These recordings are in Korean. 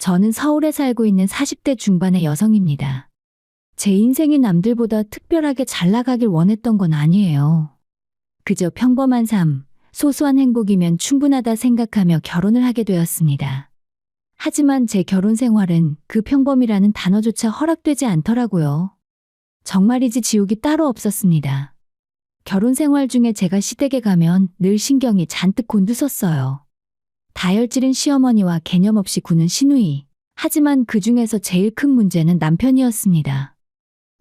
저는 서울에 살고 있는 40대 중반의 여성입니다. 제 인생이 남들보다 특별하게 잘 나가길 원했던 건 아니에요. 그저 평범한 삶, 소소한 행복이면 충분하다 생각하며 결혼을 하게 되었습니다. 하지만 제 결혼 생활은 그 평범이라는 단어조차 허락되지 않더라고요. 정말이지 지옥이 따로 없었습니다. 결혼 생활 중에 제가 시댁에 가면 늘 신경이 잔뜩 곤두섰어요. 다혈질인 시어머니와 개념 없이 구는 시누이. 하지만 그 중에서 제일 큰 문제는 남편이었습니다.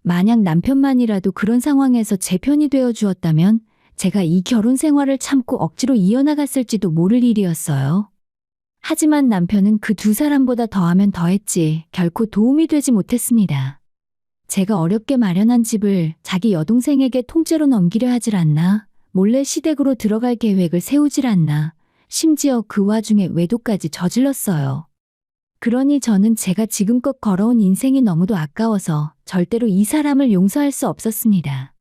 만약 남편만이라도 그런 상황에서 제 편이 되어 주었다면 제가 이 결혼 생활을 참고 억지로 이어나갔을지도 모를 일이었어요. 하지만 남편은 그 두 사람보다 더하면 더했지 결코 도움이 되지 못했습니다. 제가 어렵게 마련한 집을 자기 여동생에게 통째로 넘기려 하질 않나, 몰래 시댁으로 들어갈 계획을 세우질 않나, 심지어 그 와중에 외도까지 저질렀어요. 그러니 저는 제가 지금껏 걸어온 인생이 너무도 아까워서 절대로 이 사람을 용서할 수 없었습니다.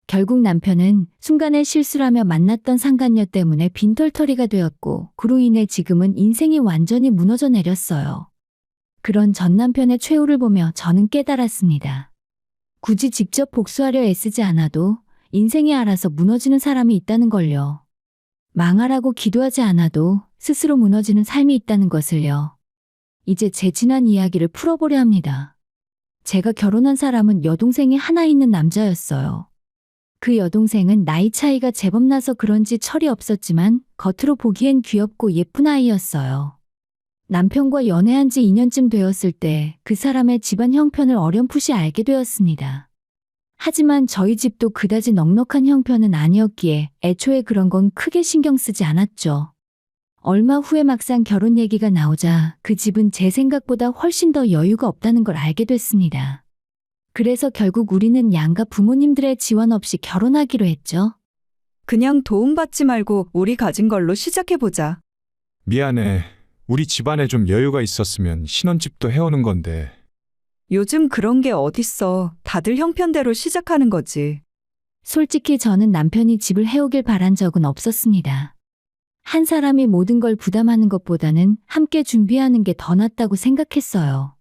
결국 남편은 순간의 실수라며 만났던 상간녀 때문에 빈털터리가 되었고 그로 인해 지금은 인생이 완전히 무너져 내렸어요. 그런 전 남편의 최후를 보며 저는 깨달았습니다. 굳이 직접 복수하려 애쓰지 않아도 인생이 알아서 무너지는 사람이 있다는 걸요. 망하라고 기도하지 않아도 스스로 무너지는 삶이 있다는 것을요. 이제 제 지난 이야기를 풀어보려 합니다. 제가 결혼한 사람은 여동생이 하나 있는 남자였어요. 그 여동생은 나이 차이가 제법 나서 그런지 철이 없었지만 겉으로 보기엔 귀엽고 예쁜 아이였어요. 남편과 연애한 지 2년쯤 되었을 때 그 사람의 집안 형편을 어렴풋이 알게 되었습니다. 하지만 저희 집도 그다지 넉넉한 형편은 아니었기에 애초에 그런 건 크게 신경 쓰지 않았죠. 얼마 후에 막상 결혼 얘기가 나오자 그 집은 제 생각보다 훨씬 더 여유가 없다는 걸 알게 됐습니다. 그래서 결국 우리는 양가 부모님들의 지원 없이 결혼하기로 했죠. 그냥 도움받지 말고 우리 가진 걸로 시작해보자. 미안해. 우리 집안에 좀 여유가 있었으면 신혼집도 해오는 건데. 요즘 그런 게 어딨어. 다들 형편대로 시작하는 거지. 솔직히 저는 남편이 집을 해오길 바란 적은 없었습니다. 한 사람이 모든 걸 부담하는 것보다는 함께 준비하는 게 더 낫다고 생각했어요.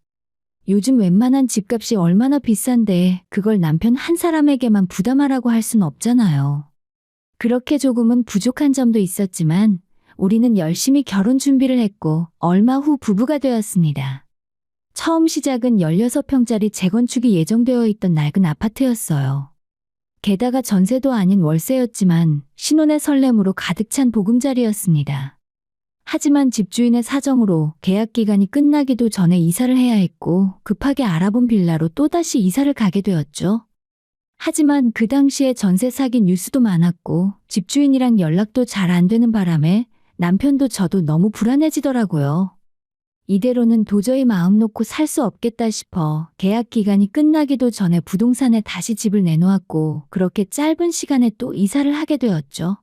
요즘 웬만한 집값이 얼마나 비싼데 그걸 남편 한 사람에게만 부담하라고 할 순 없잖아요. 그렇게 조금은 부족한 점도 있었지만 우리는 열심히 결혼 준비를 했고 얼마 후 부부가 되었습니다. 처음 시작은 16평짜리 재건축이 예정되어 있던 낡은 아파트였어요. 게다가 전세도 아닌 월세였지만 신혼의 설렘으로 가득 찬 보금자리였습니다. 하지만 집주인의 사정으로 계약 기간이 끝나기도 전에 이사를 해야 했고 급하게 알아본 빌라로 또다시 이사를 가게 되었죠. 하지만 그 당시에 전세 사기 뉴스도 많았고 집주인이랑 연락도 잘 안 되는 바람에 남편도 저도 너무 불안해지더라고요. 이대로는 도저히 마음 놓고 살 수 없겠다 싶어 계약 기간이 끝나기도 전에 부동산에 다시 집을 내놓았고 그렇게 짧은 시간에 또 이사를 하게 되었죠.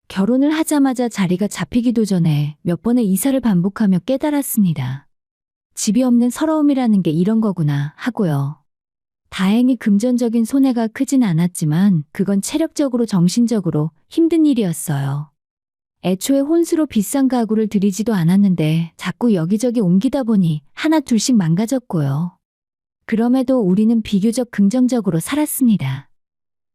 결혼을 하자마자 자리가 잡히기도 전에 몇 번의 이사를 반복하며 깨달았습니다. 집이 없는 서러움이라는 게 이런 거구나 하고요. 다행히 금전적인 손해가 크진 않았지만 그건 체력적으로 정신적으로 힘든 일이었어요. 애초에 혼수로 비싼 가구를 들이지도 않았는데 자꾸 여기저기 옮기다 보니 하나 둘씩 망가졌고요. 그럼에도 우리는 비교적 긍정적으로 살았습니다.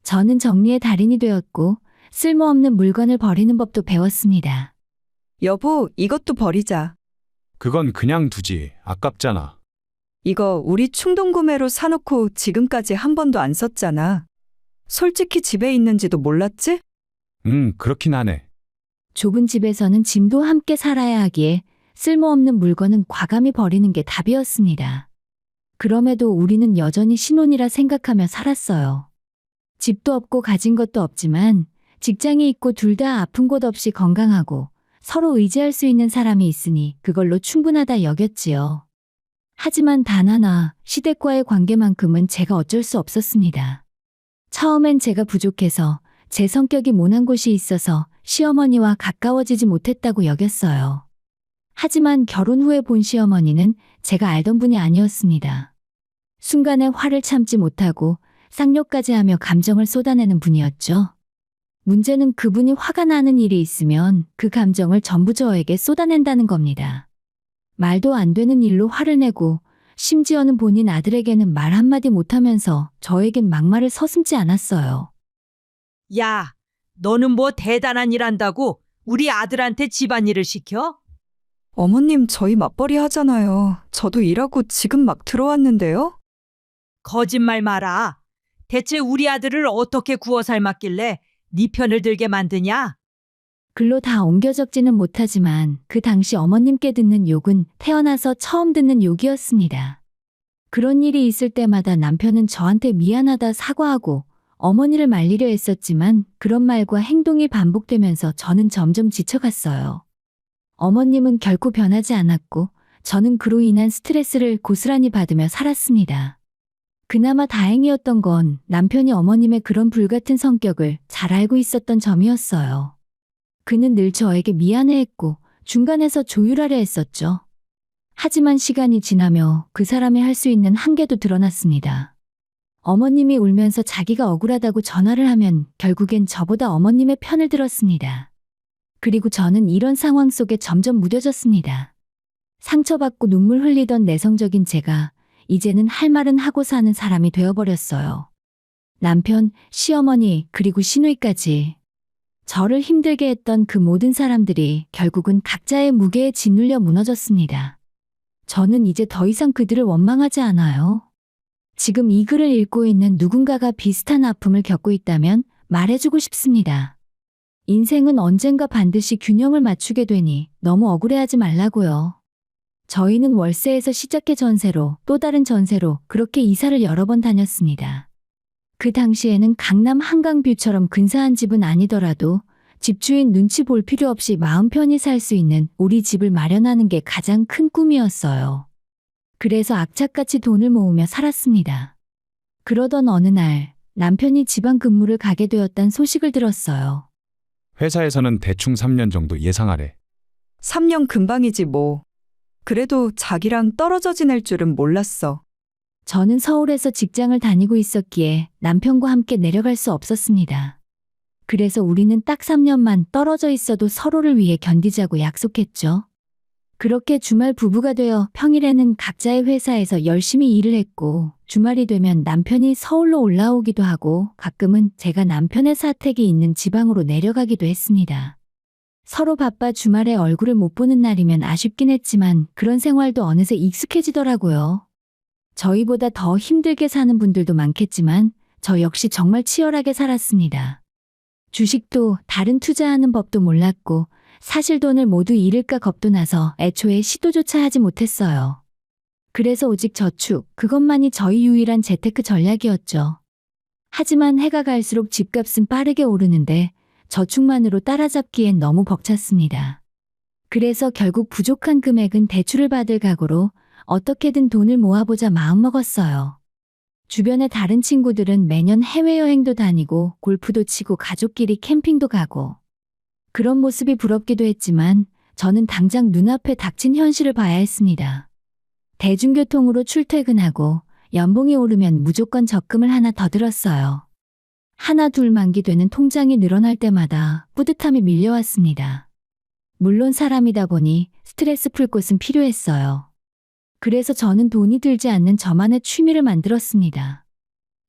저는 정리의 달인이 되었고 쓸모없는 물건을 버리는 법도 배웠습니다. 여보, 이것도 버리자. 그건 그냥 두지. 아깝잖아. 이거 우리 충동구매로 사놓고 지금까지 한 번도 안 썼잖아. 솔직히 집에 있는지도 몰랐지? 그렇긴 하네. 좁은 집에서는 짐도 함께 살아야 하기에 쓸모없는 물건은 과감히 버리는 게 답이었습니다. 그럼에도 우리는 여전히 신혼이라 생각하며 살았어요. 집도 없고 가진 것도 없지만 직장이 있고 둘 다 아픈 곳 없이 건강하고 서로 의지할 수 있는 사람이 있으니 그걸로 충분하다 여겼지요. 하지만 단 하나, 시댁과의 관계만큼은 제가 어쩔 수 없었습니다. 처음엔 제가 부족해서 제 성격이 모난 곳이 있어서 시어머니와 가까워지지 못했다고 여겼어요. 하지만 결혼 후에 본 시어머니는 제가 알던 분이 아니었습니다. 순간에 화를 참지 못하고 쌍욕까지 하며 감정을 쏟아내는 분이었죠. 문제는 그분이 화가 나는 일이 있으면 그 감정을 전부 저에게 쏟아낸다는 겁니다. 말도 안 되는 일로 화를 내고 심지어는 본인 아들에게는 말 한마디 못하면서 저에겐 막말을 서슴지 않았어요. 야, 너는 뭐 대단한 일 한다고 우리 아들한테 집안일을 시켜? 어머님, 저희 맞벌이 하잖아요. 저도 일하고 지금 막 들어왔는데요. 거짓말 마라. 대체 우리 아들을 어떻게 구워 삶았길래 네 편을 들게 만드냐? 글로 다 옮겨 적지는 못하지만 그 당시 어머님께 듣는 욕은 태어나서 처음 듣는 욕이었습니다. 그런 일이 있을 때마다 남편은 저한테 미안하다 사과하고 어머니를 말리려 했었지만 그런 말과 행동이 반복되면서 저는 점점 지쳐갔어요. 어머님은 결코 변하지 않았고 저는 그로 인한 스트레스를 고스란히 받으며 살았습니다. 그나마 다행이었던 건 남편이 어머님의 그런 불같은 성격을 잘 알고 있었던 점이었어요. 그는 늘 저에게 미안해했고 중간에서 조율하려 했었죠. 하지만 시간이 지나며 그 사람이 할 수 있는 한계도 드러났습니다. 어머님이 울면서 자기가 억울하다고 전화를 하면 결국엔 저보다 어머님의 편을 들었습니다. 그리고 저는 이런 상황 속에 점점 무뎌졌습니다. 상처받고 눈물 흘리던 내성적인 제가 이제는 할 말은 하고 사는 사람이 되어버렸어요. 남편, 시어머니, 그리고 시누이까지. 저를 힘들게 했던 그 모든 사람들이 결국은 각자의 무게에 짓눌려 무너졌습니다. 저는 이제 더 이상 그들을 원망하지 않아요. 지금 이 글을 읽고 있는 누군가가 비슷한 아픔을 겪고 있다면 말해주고 싶습니다. 인생은 언젠가 반드시 균형을 맞추게 되니 너무 억울해하지 말라고요. 저희는 월세에서 시작해 전세로 또 다른 전세로 그렇게 이사를 여러 번 다녔습니다. 그 당시에는 강남 한강뷰처럼 근사한 집은 아니더라도 집주인 눈치 볼 필요 없이 마음 편히 살 수 있는 우리 집을 마련하는 게 가장 큰 꿈이었어요. 그래서 악착같이 돈을 모으며 살았습니다. 그러던 어느 날 남편이 지방 근무를 가게 되었다는 소식을 들었어요. 회사에서는 대충 3년 정도 예상하래. 3년 금방이지 뭐. 그래도 자기랑 떨어져 지낼 줄은 몰랐어. 저는 서울에서 직장을 다니고 있었기에 남편과 함께 내려갈 수 없었습니다. 그래서 우리는 딱 3년만 떨어져 있어도 서로를 위해 견디자고 약속했죠. 그렇게 주말 부부가 되어 평일에는 각자의 회사에서 열심히 일을 했고 주말이 되면 남편이 서울로 올라오기도 하고 가끔은 제가 남편의 사택이 있는 지방으로 내려가기도 했습니다. 서로 바빠 주말에 얼굴을 못 보는 날이면 아쉽긴 했지만 그런 생활도 어느새 익숙해지더라고요. 저희보다 더 힘들게 사는 분들도 많겠지만 저 역시 정말 치열하게 살았습니다. 주식도 다른 투자하는 법도 몰랐고 사실 돈을 모두 잃을까 겁도 나서 애초에 시도조차 하지 못했어요. 그래서 오직 저축, 그것만이 저희 유일한 재테크 전략이었죠. 하지만 해가 갈수록 집값은 빠르게 오르는데 저축만으로 따라잡기엔 너무 벅찼습니다. 그래서 결국 부족한 금액은 대출을 받을 각오로 어떻게든 돈을 모아보자 마음먹었어요. 주변의 다른 친구들은 매년 해외여행도 다니고 골프도 치고 가족끼리 캠핑도 가고 그런 모습이 부럽기도 했지만 저는 당장 눈앞에 닥친 현실을 봐야 했습니다. 대중교통으로 출퇴근하고 연봉이 오르면 무조건 적금을 하나 더 들었어요. 하나 둘 만기되는 통장이 늘어날 때마다 뿌듯함이 밀려왔습니다. 물론 사람이다 보니 스트레스 풀 곳은 필요했어요. 그래서 저는 돈이 들지 않는 저만의 취미를 만들었습니다.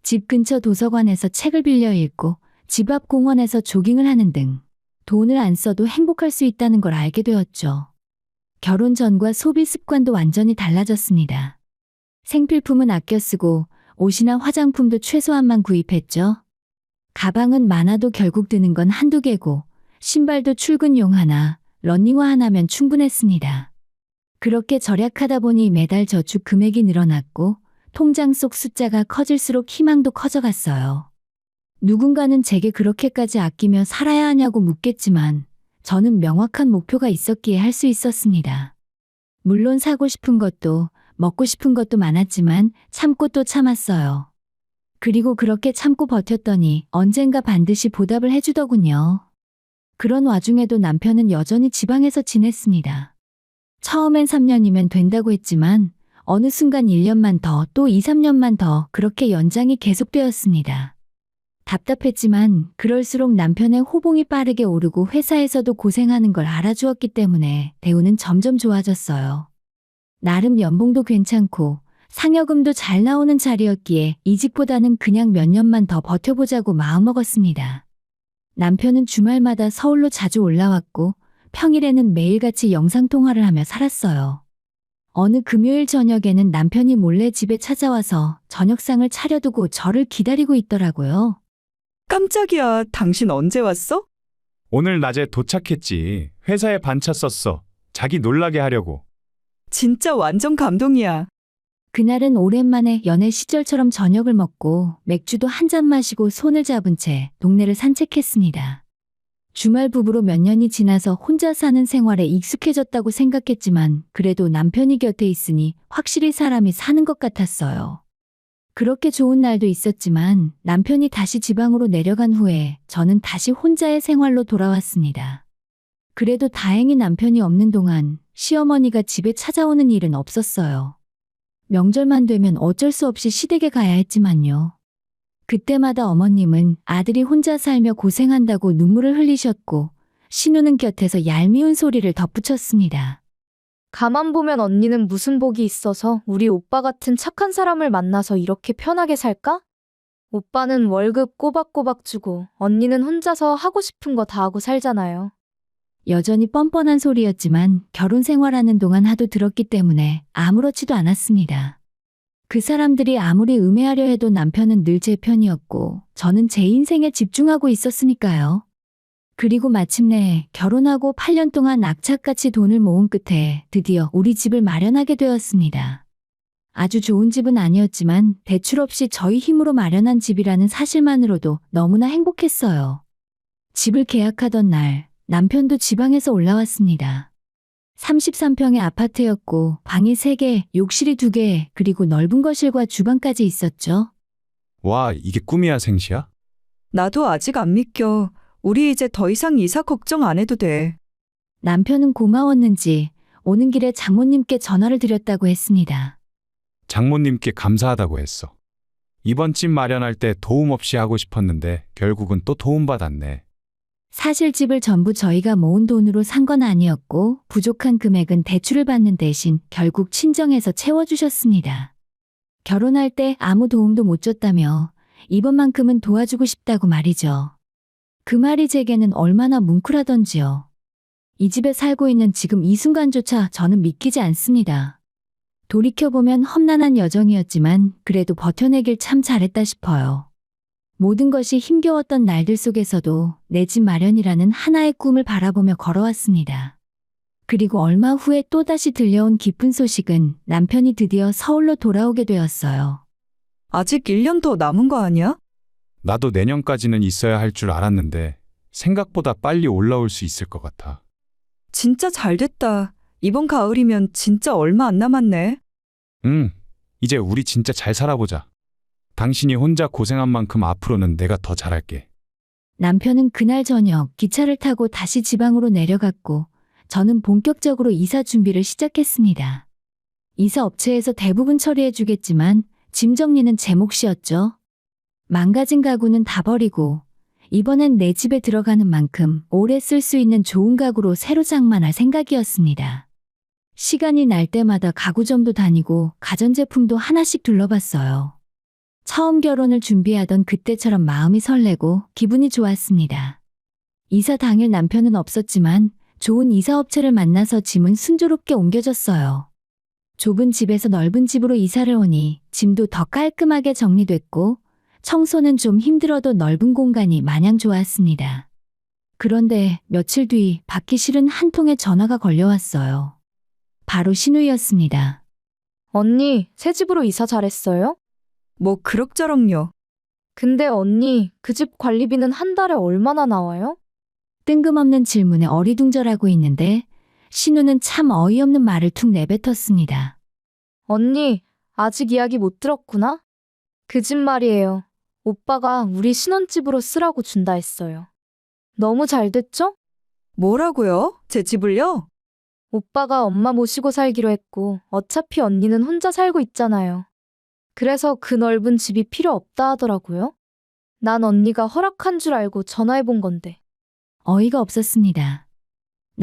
집 근처 도서관에서 책을 빌려 읽고 집 앞 공원에서 조깅을 하는 등 돈을 안 써도 행복할 수 있다는 걸 알게 되었죠. 결혼 전과 소비 습관도 완전히 달라졌습니다. 생필품은 아껴 쓰고 옷이나 화장품도 최소한만 구입했죠. 가방은 많아도 결국 드는 건 한두 개고 신발도 출근용 하나, 러닝화 하나면 충분했습니다. 그렇게 절약하다 보니 매달 저축 금액이 늘어났고 통장 속 숫자가 커질수록 희망도 커져갔어요. 누군가는 제게 그렇게까지 아끼며 살아야 하냐고 묻겠지만 저는 명확한 목표가 있었기에 할 수 있었습니다. 물론 사고 싶은 것도 먹고 싶은 것도 많았지만 참고 또 참았어요. 그리고 그렇게 참고 버텼더니 언젠가 반드시 보답을 해주더군요. 그런 와중에도 남편은 여전히 지방에서 지냈습니다. 처음엔 3년이면 된다고 했지만 어느 순간 1년만 더 또 2, 3년만 더 그렇게 연장이 계속되었습니다. 답답했지만 그럴수록 남편의 호봉이 빠르게 오르고 회사에서도 고생하는 걸 알아주었기 때문에 대우는 점점 좋아졌어요. 나름 연봉도 괜찮고 상여금도 잘 나오는 자리였기에 이직보다는 그냥 몇 년만 더 버텨보자고 마음먹었습니다. 남편은 주말마다 서울로 자주 올라왔고 평일에는 매일같이 영상통화를 하며 살았어요. 어느 금요일 저녁에는 남편이 몰래 집에 찾아와서 저녁상을 차려두고 저를 기다리고 있더라고요. 깜짝이야. 당신 언제 왔어? 오늘 낮에 도착했지. 회사에 반차 썼어. 자기 놀라게 하려고. 진짜 완전 감동이야. 그날은 오랜만에 연애 시절처럼 저녁을 먹고 맥주도 한 잔 마시고 손을 잡은 채 동네를 산책했습니다. 주말 부부로 몇 년이 지나서 혼자 사는 생활에 익숙해졌다고 생각했지만 그래도 남편이 곁에 있으니 확실히 사람이 사는 것 같았어요. 그렇게 좋은 날도 있었지만 남편이 다시 지방으로 내려간 후에 저는 다시 혼자의 생활로 돌아왔습니다. 그래도 다행히 남편이 없는 동안 시어머니가 집에 찾아오는 일은 없었어요. 명절만 되면 어쩔 수 없이 시댁에 가야 했지만요. 그때마다 어머님은 아들이 혼자 살며 고생한다고 눈물을 흘리셨고 신우는 곁에서 얄미운 소리를 덧붙였습니다. 가만 보면 언니는 무슨 복이 있어서 우리 오빠 같은 착한 사람을 만나서 이렇게 편하게 살까? 오빠는 월급 꼬박꼬박 주고 언니는 혼자서 하고 싶은 거 다 하고 살잖아요. 여전히 뻔뻔한 소리였지만 결혼 생활하는 동안 하도 들었기 때문에 아무렇지도 않았습니다. 그 사람들이 아무리 음해하려 해도 남편은 늘 제 편이었고 저는 제 인생에 집중하고 있었으니까요. 그리고 마침내 결혼하고 8년 동안 악착같이 돈을 모은 끝에 드디어 우리 집을 마련하게 되었습니다. 아주 좋은 집은 아니었지만 대출 없이 저희 힘으로 마련한 집이라는 사실만으로도 너무나 행복했어요. 집을 계약하던 날 남편도 지방에서 올라왔습니다. 33평의 아파트였고 방이 3개, 욕실이 2개, 그리고 넓은 거실과 주방까지 있었죠. 와, 이게 꿈이야, 생시야? 나도 아직 안 믿겨. 우리 이제 더 이상 이사 걱정 안 해도 돼. 남편은 고마웠는지 오는 길에 장모님께 전화를 드렸다고 했습니다. 장모님께 감사하다고 했어. 이번 집 마련할 때 도움 없이 하고 싶었는데 결국은 또 도움받았네. 사실 집을 전부 저희가 모은 돈으로 산 건 아니었고 부족한 금액은 대출을 받는 대신 결국 친정에서 채워주셨습니다. 결혼할 때 아무 도움도 못 줬다며 이번만큼은 도와주고 싶다고 말이죠. 그 말이 제게는 얼마나 뭉클하던지요. 이 집에 살고 있는 지금 이 순간조차 저는 믿기지 않습니다. 돌이켜보면 험난한 여정이었지만 그래도 버텨내길 참 잘했다 싶어요. 모든 것이 힘겨웠던 날들 속에서도 내 집 마련이라는 하나의 꿈을 바라보며 걸어왔습니다. 그리고 얼마 후에 또다시 들려온 기쁜 소식은 남편이 드디어 서울로 돌아오게 되었어요. 아직 1년 더 남은 거 아니야? 나도 내년까지는 있어야 할 줄 알았는데 생각보다 빨리 올라올 수 있을 것 같아. 진짜 잘 됐다. 이번 가을이면 진짜 얼마 안 남았네. 이제 우리 진짜 잘 살아보자. 당신이 혼자 고생한 만큼 앞으로는 내가 더 잘할게. 남편은 그날 저녁 기차를 타고 다시 지방으로 내려갔고 저는 본격적으로 이사 준비를 시작했습니다. 이사 업체에서 대부분 처리해주겠지만 짐 정리는 제 몫이었죠. 망가진 가구는 다 버리고 이번엔 내 집에 들어가는 만큼 오래 쓸 수 있는 좋은 가구로 새로 장만할 생각이었습니다. 시간이 날 때마다 가구점도 다니고 가전제품도 하나씩 둘러봤어요. 처음 결혼을 준비하던 그때처럼 마음이 설레고 기분이 좋았습니다. 이사 당일 남편은 없었지만 좋은 이사업체를 만나서 짐은 순조롭게 옮겨졌어요. 좁은 집에서 넓은 집으로 이사를 오니 짐도 더 깔끔하게 정리됐고 청소는 좀 힘들어도 넓은 공간이 마냥 좋았습니다. 그런데 며칠 뒤 받기 싫은 한 통의 전화가 걸려왔어요. 바로 신우이였습니다. 언니, 새 집으로 이사 잘했어요? 뭐 그럭저럭요. 근데 언니, 그 집 관리비는 한 달에 얼마나 나와요? 뜬금없는 질문에 어리둥절하고 있는데 신우는 참 어이없는 말을 툭 내뱉었습니다. 언니, 아직 이야기 못 들었구나? 그 집 말이에요. 오빠가 우리 신혼집으로 쓰라고 준다 했어요. 너무 잘 됐죠? 뭐라고요? 제 집을요? 오빠가 엄마 모시고 살기로 했고 어차피 언니는 혼자 살고 있잖아요. 그래서 그 넓은 집이 필요 없다 하더라고요. 난 언니가 허락한 줄 알고 전화해 본 건데. 어이가 없었습니다.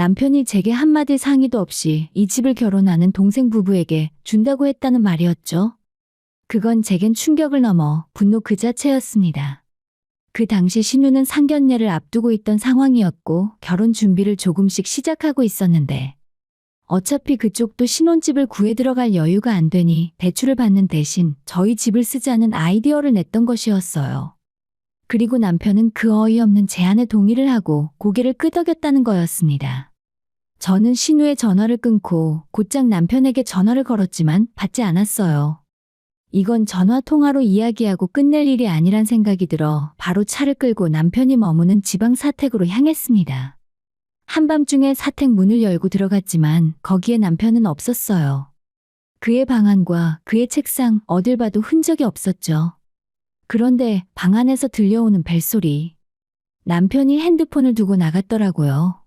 남편이 제게 한마디 상의도 없이 이 집을 결혼하는 동생 부부에게 준다고 했다는 말이었죠. 그건 제겐 충격을 넘어 분노 그 자체였습니다. 그 당시 신우는 상견례를 앞두고 있던 상황이었고 결혼 준비를 조금씩 시작하고 있었는데 어차피 그쪽도 신혼집을 구해 들어갈 여유가 안 되니 대출을 받는 대신 저희 집을 쓰자는 아이디어를 냈던 것이었어요. 그리고 남편은 그 어이없는 제안에 동의를 하고 고개를 끄덕였다는 거였습니다. 저는 신우의 전화를 끊고 곧장 남편에게 전화를 걸었지만 받지 않았어요. 이건 전화 통화로 이야기하고 끝낼 일이 아니란 생각이 들어 바로 차를 끌고 남편이 머무는 지방 사택으로 향했습니다. 한밤중에 사택 문을 열고 들어갔지만 거기에 남편은 없었어요. 그의 방안과 그의 책상 어딜 봐도 흔적이 없었죠. 그런데 방 안에서 들려오는 벨소리. 남편이 핸드폰을 두고 나갔더라고요.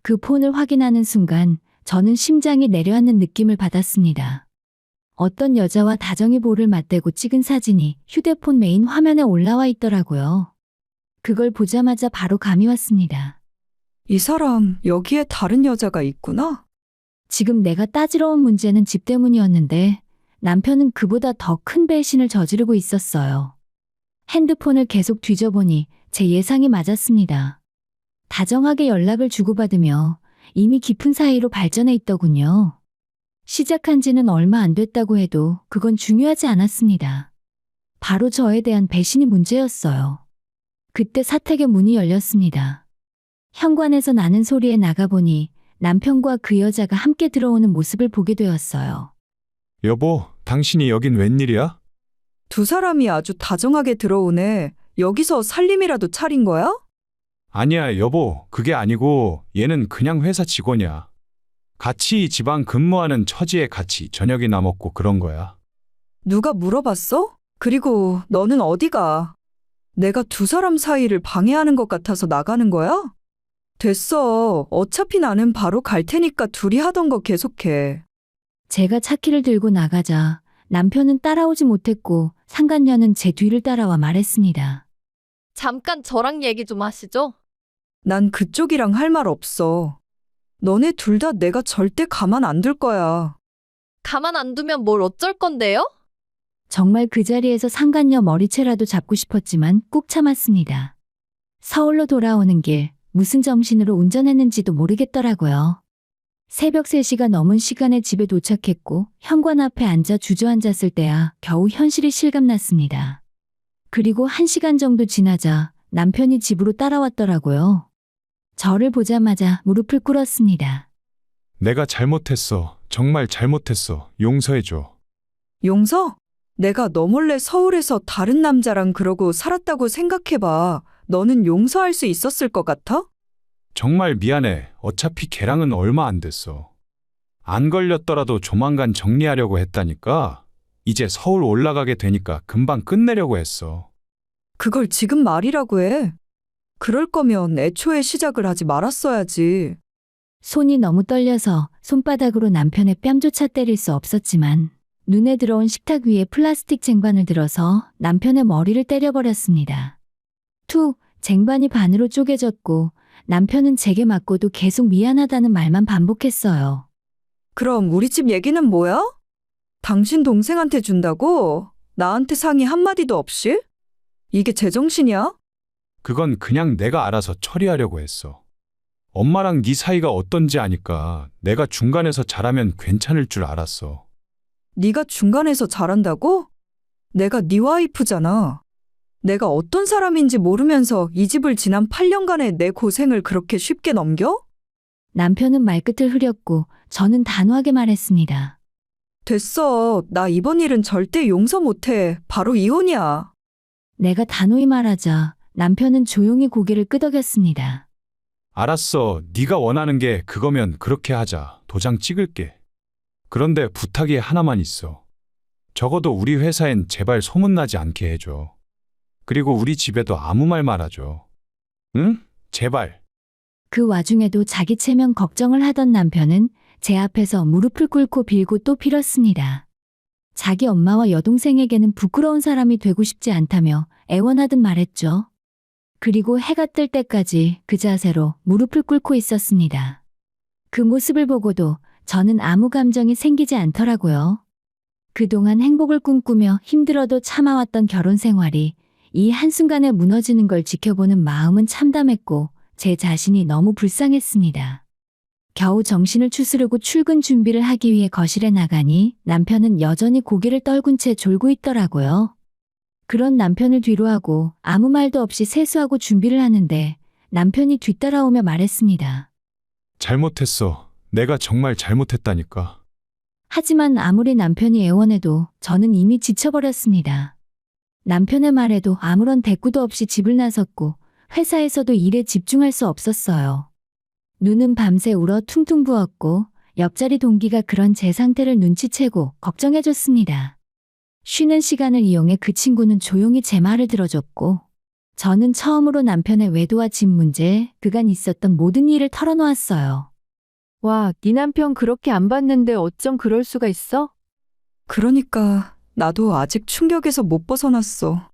그 폰을 확인하는 순간 저는 심장이 내려앉는 느낌을 받았습니다. 어떤 여자와 다정히 볼을 맞대고 찍은 사진이 휴대폰 메인 화면에 올라와 있더라고요. 그걸 보자마자 바로 감이 왔습니다. 이 사람 여기에 다른 여자가 있구나? 지금 내가 따지러 온 문제는 집 때문이었는데 남편은 그보다 더 큰 배신을 저지르고 있었어요. 핸드폰을 계속 뒤져보니 제 예상이 맞았습니다. 다정하게 연락을 주고받으며 이미 깊은 사이로 발전해 있더군요. 시작한 지는 얼마 안 됐다고 해도 그건 중요하지 않았습니다. 바로 저에 대한 배신이 문제였어요. 그때 사택의 문이 열렸습니다. 현관에서 나는 소리에 나가보니 남편과 그 여자가 함께 들어오는 모습을 보게 되었어요. 여보, 당신이 여긴 웬일이야? 두 사람이 아주 다정하게 들어오네. 여기서 살림이라도 차린 거야? 아니야, 여보. 그게 아니고 얘는 그냥 회사 직원이야. 같이 이 지방 근무하는 처지에 같이 저녁이나 먹고 그런 거야. 누가 물어봤어? 그리고 너는 어디가? 내가 두 사람 사이를 방해하는 것 같아서 나가는 거야? 됐어. 어차피 나는 바로 갈 테니까 둘이 하던 거 계속해. 제가 차키를 들고 나가자 남편은 따라오지 못했고 상간녀는 제 뒤를 따라와 말했습니다. 잠깐 저랑 얘기 좀 하시죠. 난 그쪽이랑 할 말 없어. 너네 둘 다 내가 절대 가만 안 둘 거야. 가만 안 두면 뭘 어쩔 건데요? 정말 그 자리에서 상간녀 머리채라도 잡고 싶었지만 꾹 참았습니다. 서울로 돌아오는 길 무슨 정신으로 운전했는지도 모르겠더라고요. 새벽 3시가 넘은 시간에 집에 도착했고 현관 앞에 앉아 주저앉았을 때야 겨우 현실이 실감났습니다. 그리고 1시간 정도 지나자 남편이 집으로 따라왔더라고요. 저를 보자마자 무릎을 꿇었습니다. 내가 잘못했어. 정말 잘못했어. 용서해줘. 용서? 내가 너 몰래 서울에서 다른 남자랑 그러고 살았다고 생각해봐. 너는 용서할 수 있었을 것 같아? 정말 미안해. 어차피 걔랑은 얼마 안 됐어. 안 걸렸더라도 조만간 정리하려고 했다니까. 이제 서울 올라가게 되니까 금방 끝내려고 했어. 그걸 지금 말이라고 해. 그럴 거면 애초에 시작을 하지 말았어야지. 손이 너무 떨려서 손바닥으로 남편의 뺨조차 때릴 수 없었지만 눈에 들어온 식탁 위에 플라스틱 쟁반을 들어서 남편의 머리를 때려버렸습니다. 툭! 쟁반이 반으로 쪼개졌고 남편은 제게 맞고도 계속 미안하다는 말만 반복했어요. 그럼 우리 집 얘기는 뭐야? 당신 동생한테 준다고? 나한테 상의 한마디도 없이? 이게 제정신이야? 그건 그냥 내가 알아서 처리하려고 했어. 엄마랑 네 사이가 어떤지 아니까 내가 중간에서 잘하면 괜찮을 줄 알았어. 네가 중간에서 잘한다고? 내가 네 와이프잖아. 내가 어떤 사람인지 모르면서 이 집을 지난 8년간의 내 고생을 그렇게 쉽게 넘겨? 남편은 말끝을 흐렸고 저는 단호하게 말했습니다. 됐어. 나 이번 일은 절대 용서 못해. 바로 이혼이야. 내가 단호히 말하자 남편은 조용히 고개를 끄덕였습니다. 알았어. 네가 원하는 게 그거면 그렇게 하자. 도장 찍을게. 그런데 부탁이 하나만 있어. 적어도 우리 회사엔 제발 소문나지 않게 해줘. 그리고 우리 집에도 아무 말 말아줘. 응? 제발. 그 와중에도 자기 체면 걱정을 하던 남편은 제 앞에서 무릎을 꿇고 빌고 또 빌었습니다. 자기 엄마와 여동생에게는 부끄러운 사람이 되고 싶지 않다며 애원하듯 말했죠. 그리고 해가 뜰 때까지 그 자세로 무릎을 꿇고 있었습니다. 그 모습을 보고도 저는 아무 감정이 생기지 않더라고요. 그동안 행복을 꿈꾸며 힘들어도 참아왔던 결혼 생활이 이 한순간에 무너지는 걸 지켜보는 마음은 참담했고 제 자신이 너무 불쌍했습니다. 겨우 정신을 추스르고 출근 준비를 하기 위해 거실에 나가니 남편은 여전히 고개를 떨군 채 졸고 있더라고요. 그런 남편을 뒤로하고 아무 말도 없이 세수하고 준비를 하는데 남편이 뒤따라오며 말했습니다. 잘못했어. 내가 정말 잘못했다니까. 하지만 아무리 남편이 애원해도 저는 이미 지쳐버렸습니다. 남편의 말에도 아무런 대꾸도 없이 집을 나섰고 회사에서도 일에 집중할 수 없었어요. 눈은 밤새 울어 퉁퉁 부었고 옆자리 동기가 그런 제 상태를 눈치채고 걱정해줬습니다. 쉬는 시간을 이용해 그 친구는 조용히 제 말을 들어줬고 저는 처음으로 남편의 외도와 집 문제, 그간 있었던 모든 일을 털어놓았어요. 와, 네 남편 그렇게 안 봤는데 어쩜 그럴 수가 있어? 그러니까 나도 아직 충격에서 못 벗어났어.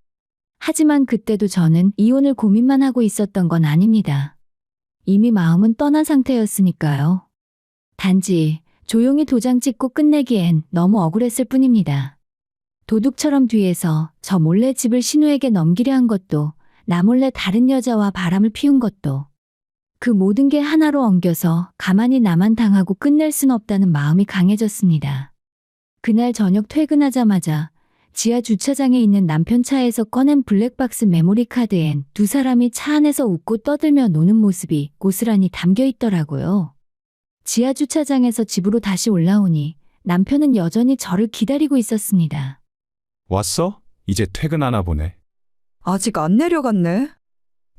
하지만 그때도 저는 이혼을 고민만 하고 있었던 건 아닙니다. 이미 마음은 떠난 상태였으니까요. 단지 조용히 도장 찍고 끝내기엔 너무 억울했을 뿐입니다. 도둑처럼 뒤에서 저 몰래 집을 신우에게 넘기려 한 것도 나 몰래 다른 여자와 바람을 피운 것도 그 모든 게 하나로 엉겨서 가만히 나만 당하고 끝낼 순 없다는 마음이 강해졌습니다. 그날 저녁 퇴근하자마자 지하 주차장에 있는 남편 차에서 꺼낸 블랙박스 메모리 카드엔 두 사람이 차 안에서 웃고 떠들며 노는 모습이 고스란히 담겨 있더라고요. 지하 주차장에서 집으로 다시 올라오니 남편은 여전히 저를 기다리고 있었습니다. 왔어? 이제 퇴근하나 보네. 아직 안 내려갔네.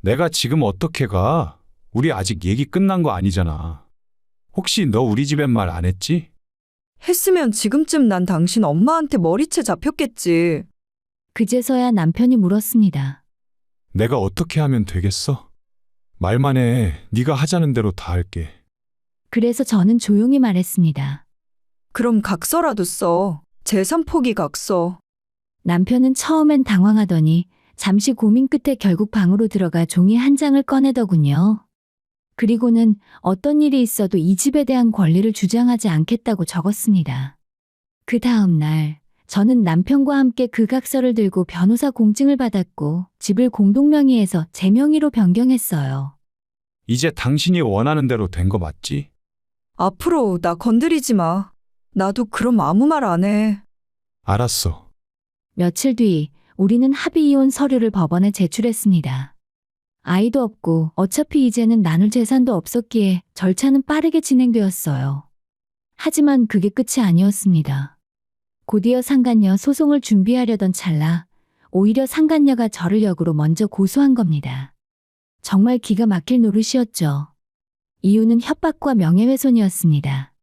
내가 지금 어떻게 가? 우리 아직 얘기 끝난 거 아니잖아. 혹시 너 우리 집엔 말 안 했지? 했으면 지금쯤 난 당신 엄마한테 머리채 잡혔겠지. 그제서야 남편이 물었습니다. 내가 어떻게 하면 되겠어? 말만 해. 네가 하자는 대로 다 할게. 그래서 저는 조용히 말했습니다. 그럼 각서라도 써. 재산 포기 각서. 남편은 처음엔 당황하더니 잠시 고민 끝에 결국 방으로 들어가 종이 한 장을 꺼내더군요. 그리고는 어떤 일이 있어도 이 집에 대한 권리를 주장하지 않겠다고 적었습니다. 그 다음 날 저는 남편과 함께 그 각서를 들고 변호사 공증을 받았고 집을 공동명의에서 제 명의로 변경했어요. 이제 당신이 원하는 대로 된 거 맞지? 앞으로 나 건드리지 마. 나도 그럼 아무 말 안 해. 알았어. 며칠 뒤 우리는 합의 이혼 서류를 법원에 제출했습니다. 아이도 없고 어차피 이제는 나눌 재산도 없었기에 절차는 빠르게 진행되었어요. 하지만 그게 끝이 아니었습니다. 곧이어 상간녀 소송을 준비하려던 찰나 오히려 상간녀가 저를 역으로 먼저 고소한 겁니다. 정말 기가 막힐 노릇이었죠. 이유는 협박과 명예훼손이었습니다.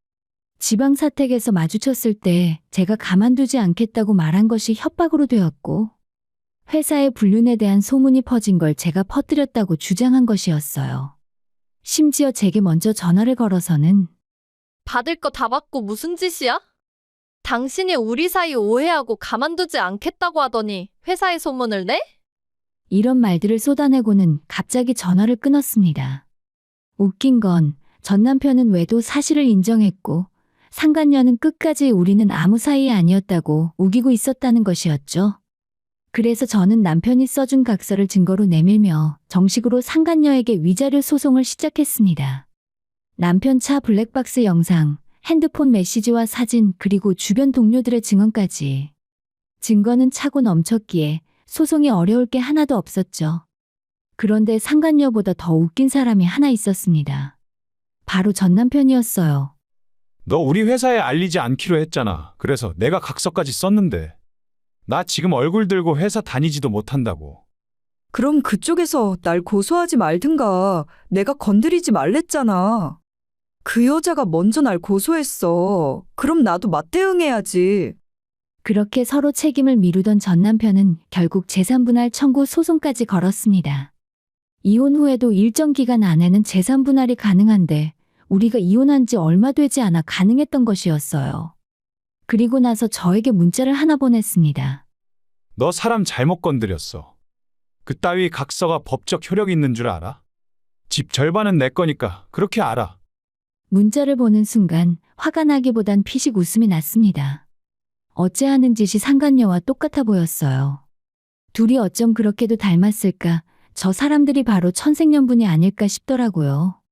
지방사택에서 마주쳤을 때 제가 가만두지 않겠다고 말한 것이 협박으로 되었고 회사의 불륜에 대한 소문이 퍼진 걸 제가 퍼뜨렸다고 주장한 것이었어요. 심지어 제게 먼저 전화를 걸어서는 받을 거 다 받고 무슨 짓이야? 당신이 우리 사이 오해하고 가만두지 않겠다고 하더니 회사에 소문을 내? 이런 말들을 쏟아내고는 갑자기 전화를 끊었습니다. 웃긴 건 전 남편은 외도 사실을 인정했고 상간녀는 끝까지 우리는 아무 사이 아니었다고 우기고 있었다는 것이었죠. 그래서 저는 남편이 써준 각서를 증거로 내밀며 정식으로 상간녀에게 위자료 소송을 시작했습니다. 남편 차 블랙박스 영상, 핸드폰 메시지와 사진 그리고 주변 동료들의 증언까지. 증거는 차고 넘쳤기에 소송이 어려울 게 하나도 없었죠. 그런데 상간녀보다 더 웃긴 사람이 하나 있었습니다. 바로 전 남편이었어요. 너 우리 회사에 알리지 않기로 했잖아. 그래서 내가 각서까지 썼는데. 나 지금 얼굴 들고 회사 다니지도 못한다고. 그럼 그쪽에서 날 고소하지 말든가. 내가 건드리지 말랬잖아. 그 여자가 먼저 날 고소했어. 그럼 나도 맞대응해야지. 그렇게 서로 책임을 미루던 전 남편은 결국 재산분할 청구 소송까지 걸었습니다. 이혼 후에도 일정 기간 안에는 재산분할이 가능한데 우리가 이혼한 지 얼마 되지 않아 가능했던 것이었어요. 그리고 나서 저에게 문자를 하나 보냈습니다. 너 사람 잘못 건드렸어. 그따위 각서가 법적 효력이 있는 줄 알아? 집 절반은 내 거니까 그렇게 알아. 문자를 보는 순간 화가 나기보단 피식 웃음이 났습니다. 어째 하는 짓이 상간녀와 똑같아 보였어요. 둘이 어쩜 그렇게도 닮았을까? 저 사람들이 바로 천생연분이 아닐까 싶더라고요.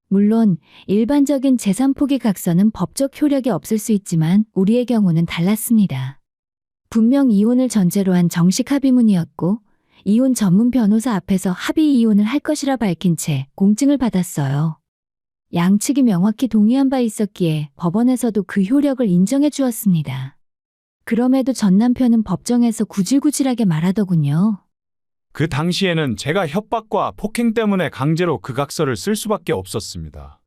물론 일반적인 재산 포기 각서는 법적 효력이 없을 수 있지만 우리의 경우는 달랐습니다. 분명 이혼을 전제로 한 정식 합의문이었고 이혼 전문 변호사 앞에서 합의 이혼을 할 것이라 밝힌 채 공증을 받았어요. 양측이 명확히 동의한 바 있었기에 법원에서도 그 효력을 인정해 주었습니다. 그럼에도 전 남편은 법정에서 구질구질하게 말하더군요. 그 당시에는 제가 협박과 폭행 때문에 강제로 그 각서를 쓸 수밖에 없었습니다.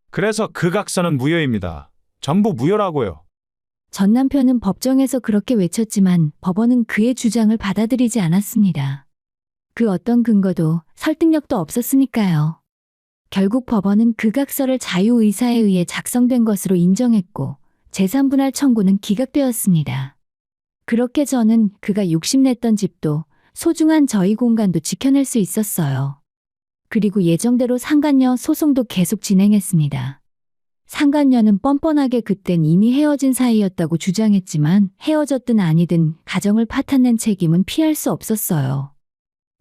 그래서 그 각서는 무효입니다. 전부 무효라고요. 전 남편은 법정에서 그렇게 외쳤지만 법원은 그의 주장을 받아들이지 않았습니다. 그 어떤 근거도 설득력도 없었으니까요. 결국 법원은 그 각서를 자유의사에 의해 작성된 것으로 인정했고 재산분할 청구는 기각되었습니다. 그렇게 저는 그가 욕심냈던 집도 소중한 저희 공간도 지켜낼 수 있었어요. 그리고 예정대로 상간녀 소송도 계속 진행했습니다. 상간녀는 뻔뻔하게 그땐 이미 헤어진 사이였다고 주장했지만 헤어졌든 아니든 가정을 파탄낸 책임은 피할 수 없었어요.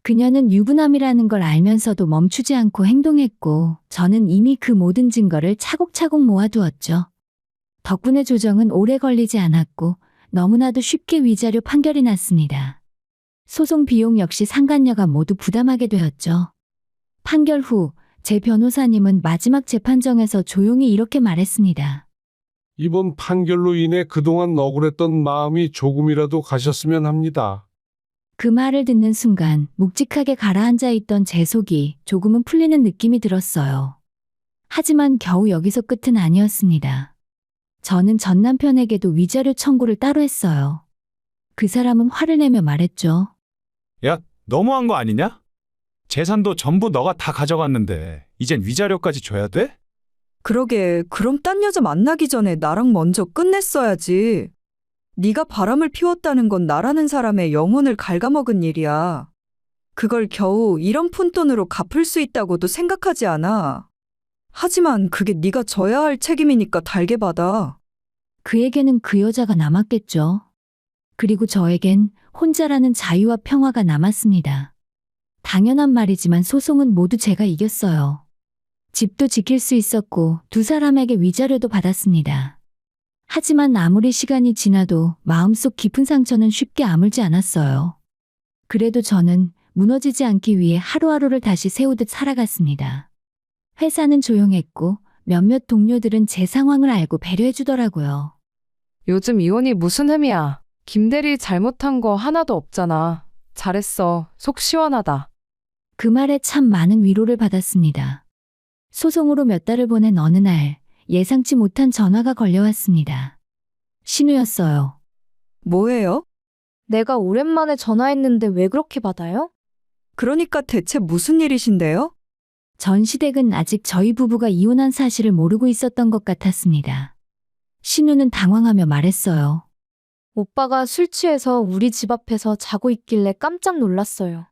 그녀는 유부남이라는 걸 알면서도 멈추지 않고 행동했고 저는 이미 그 모든 증거를 차곡차곡 모아두었죠. 덕분에 조정은 오래 걸리지 않았고 너무나도 쉽게 위자료 판결이 났습니다. 소송 비용 역시 상간녀가 모두 부담하게 되었죠. 판결 후 제 변호사님은 마지막 재판정에서 조용히 이렇게 말했습니다. 이번 판결로 인해 그동안 억울했던 마음이 조금이라도 가셨으면 합니다. 그 말을 듣는 순간 묵직하게 가라앉아 있던 제 속이 조금은 풀리는 느낌이 들었어요. 하지만 겨우 여기서 끝은 아니었습니다. 저는 전 남편에게도 위자료 청구를 따로 했어요. 그 사람은 화를 내며 말했죠. 야, 너무한 거 아니냐? 재산도 전부 너가 다 가져갔는데 이젠 위자료까지 줘야 돼? 그러게, 그럼 딴 여자 만나기 전에 나랑 먼저 끝냈어야지. 네가 바람을 피웠다는 건 나라는 사람의 영혼을 갉아먹은 일이야. 그걸 겨우 이런 푼돈으로 갚을 수 있다고도 생각하지 않아. 하지만 그게 네가 져야 할 책임이니까 달게 받아. 그에게는 그 여자가 남았겠죠. 그리고 저에겐 혼자라는 자유와 평화가 남았습니다. 당연한 말이지만 소송은 모두 제가 이겼어요. 집도 지킬 수 있었고 두 사람에게 위자료도 받았습니다. 하지만 아무리 시간이 지나도 마음속 깊은 상처는 쉽게 아물지 않았어요. 그래도 저는 무너지지 않기 위해 하루하루를 다시 세우듯 살아갔습니다. 회사는 조용했고 몇몇 동료들은 제 상황을 알고 배려해 주더라고요. 요즘 이혼이 무슨 흠이야. 김대리 잘못한 거 하나도 없잖아. 잘했어. 속 시원하다. 그 말에 참 많은 위로를 받았습니다. 소송으로 몇 달을 보낸 어느 날 예상치 못한 전화가 걸려왔습니다. 신우였어요. 뭐예요? 내가 오랜만에 전화했는데 왜 그렇게 받아요? 그러니까 대체 무슨 일이신데요? 전 시댁은 아직 저희 부부가 이혼한 사실을 모르고 있었던 것 같았습니다. 신우는 당황하며 말했어요. 오빠가 술 취해서 우리 집 앞에서 자고 있길래 깜짝 놀랐어요.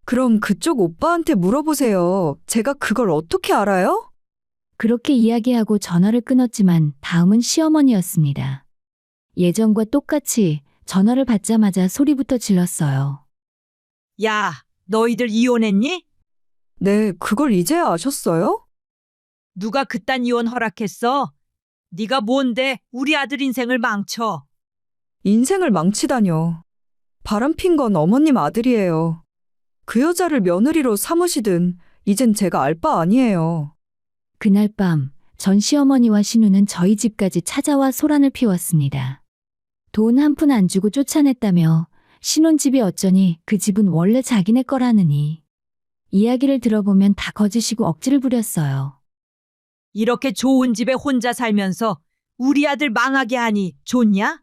그럼 그쪽 오빠한테 물어보세요. 제가 그걸 어떻게 알아요? 그렇게 이야기하고 전화를 끊었지만 다음은 시어머니였습니다. 예전과 똑같이 전화를 받자마자 소리부터 질렀어요. 야, 너희들 이혼했니? 네, 그걸 이제야 아셨어요? 누가 그딴 이혼 허락했어? 네가 뭔데 우리 아들 인생을 망쳐? 인생을 망치다뇨. 바람핀 건 어머님 아들이에요. 그 여자를 며느리로 삼으시든 이젠 제가 알 바 아니에요. 그날 밤 전 시어머니와 신우는 저희 집까지 찾아와 소란을 피웠습니다. 돈 한 푼 안 주고 쫓아냈다며 신혼집이 어쩌니 그 집은 원래 자기네 거라느니. 이야기를 들어보면 다 거짓이고 억지를 부렸어요. 이렇게 좋은 집에 혼자 살면서 우리 아들 망하게 하니 좋냐?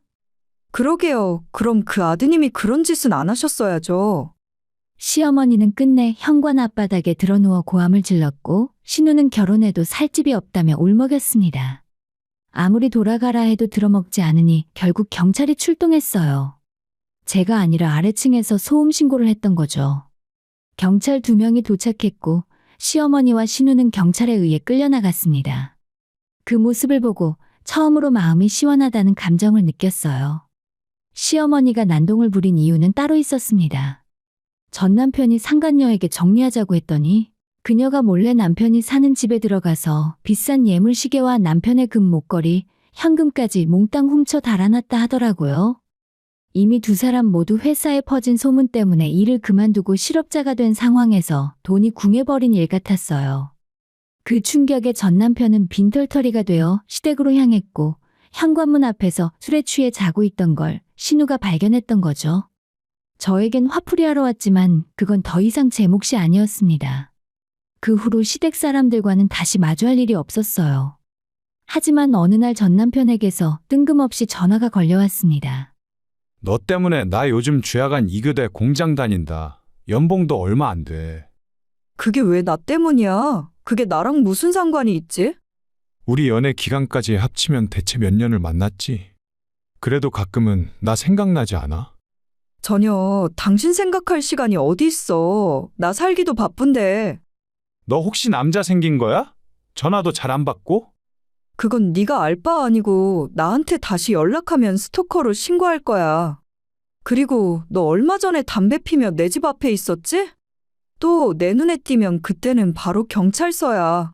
그러게요. 그럼 그 아드님이 그런 짓은 안 하셨어야죠. 시어머니는 끝내 현관 앞바닥에 드러누워 고함을 질렀고 신우는 결혼해도 살 집이 없다며 울먹였습니다. 아무리 돌아가라 해도 들어먹지 않으니 결국 경찰이 출동했어요. 제가 아니라 아래층에서 소음 신고를 했던 거죠. 경찰 2명이 도착했고 시어머니와 신우는 경찰에 의해 끌려나갔습니다. 그 모습을 보고 처음으로 마음이 시원하다는 감정을 느꼈어요. 시어머니가 난동을 부린 이유는 따로 있었습니다. 전 남편이 상간녀에게 정리하자고 했더니 그녀가 몰래 남편이 사는 집에 들어가서 비싼 예물 시계와 남편의 금 목걸이, 현금까지 몽땅 훔쳐 달아났다 하더라고요. 이미 두 사람 모두 회사에 퍼진 소문 때문에 일을 그만두고 실업자가 된 상황에서 돈이 궁해버린 일 같았어요. 그 충격에 전 남편은 빈털터리가 되어 시댁으로 향했고 현관문 앞에서 술에 취해 자고 있던 걸 신우가 발견했던 거죠. 저에겐 화풀이 하러 왔지만 그건 더 이상 제 몫이 아니었습니다. 그 후로 시댁 사람들과는 다시 마주할 일이 없었어요. 하지만 어느 날 전 남편에게서 뜬금없이 전화가 걸려왔습니다. 너 때문에 나 요즘 주야간 2교대 공장 다닌다. 연봉도 얼마 안 돼. 그게 왜 나 때문이야? 그게 나랑 무슨 상관이 있지? 우리 연애 기간까지 합치면 대체 몇 년을 만났지? 그래도 가끔은 나 생각나지 않아? 전혀 당신 생각할 시간이 어디 있어. 나 살기도 바쁜데. 너 혹시 남자 생긴 거야? 전화도 잘 안 받고? 그건 네가 알 바 아니고 나한테 다시 연락하면 스토커로 신고할 거야. 그리고 너 얼마 전에 담배 피며 내 집 앞에 있었지? 또 내 눈에 띄면 그때는 바로 경찰서야.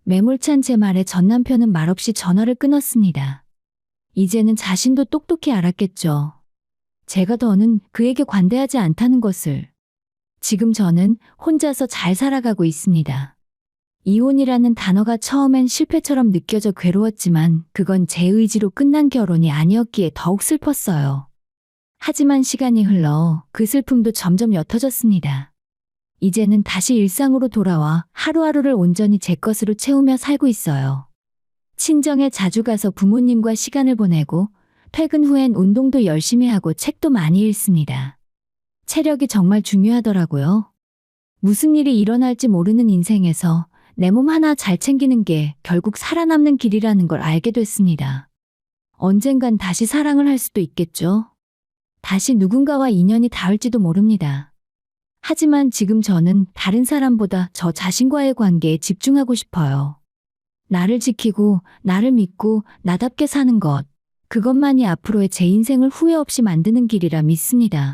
매몰찬 제 말에 전 남편은 말없이 전화를 끊었습니다. 이제는 자신도 똑똑히 알았겠죠. 제가 더는 그에게 관대하지 않다는 것을. 지금 저는 혼자서 잘 살아가고 있습니다. 이혼이라는 단어가 처음엔 실패처럼 느껴져 괴로웠지만 그건 제 의지로 끝난 결혼이 아니었기에 더욱 슬펐어요. 하지만 시간이 흘러 그 슬픔도 점점 옅어졌습니다. 이제는 다시 일상으로 돌아와 하루하루를 온전히 제 것으로 채우며 살고 있어요. 친정에 자주 가서 부모님과 시간을 보내고 퇴근 후엔 운동도 열심히 하고 책도 많이 읽습니다. 체력이 정말 중요하더라고요. 무슨 일이 일어날지 모르는 인생에서 내 몸 하나 잘 챙기는 게 결국 살아남는 길이라는 걸 알게 됐습니다. 언젠간 다시 사랑을 할 수도 있겠죠. 다시 누군가와 인연이 닿을지도 모릅니다. 하지만 지금 저는 다른 사람보다 저 자신과의 관계에 집중하고 싶어요. 나를 지키고 나를 믿고 나답게 사는 것. 그것만이 앞으로의 제 인생을 후회 없이 만드는 길이라 믿습니다.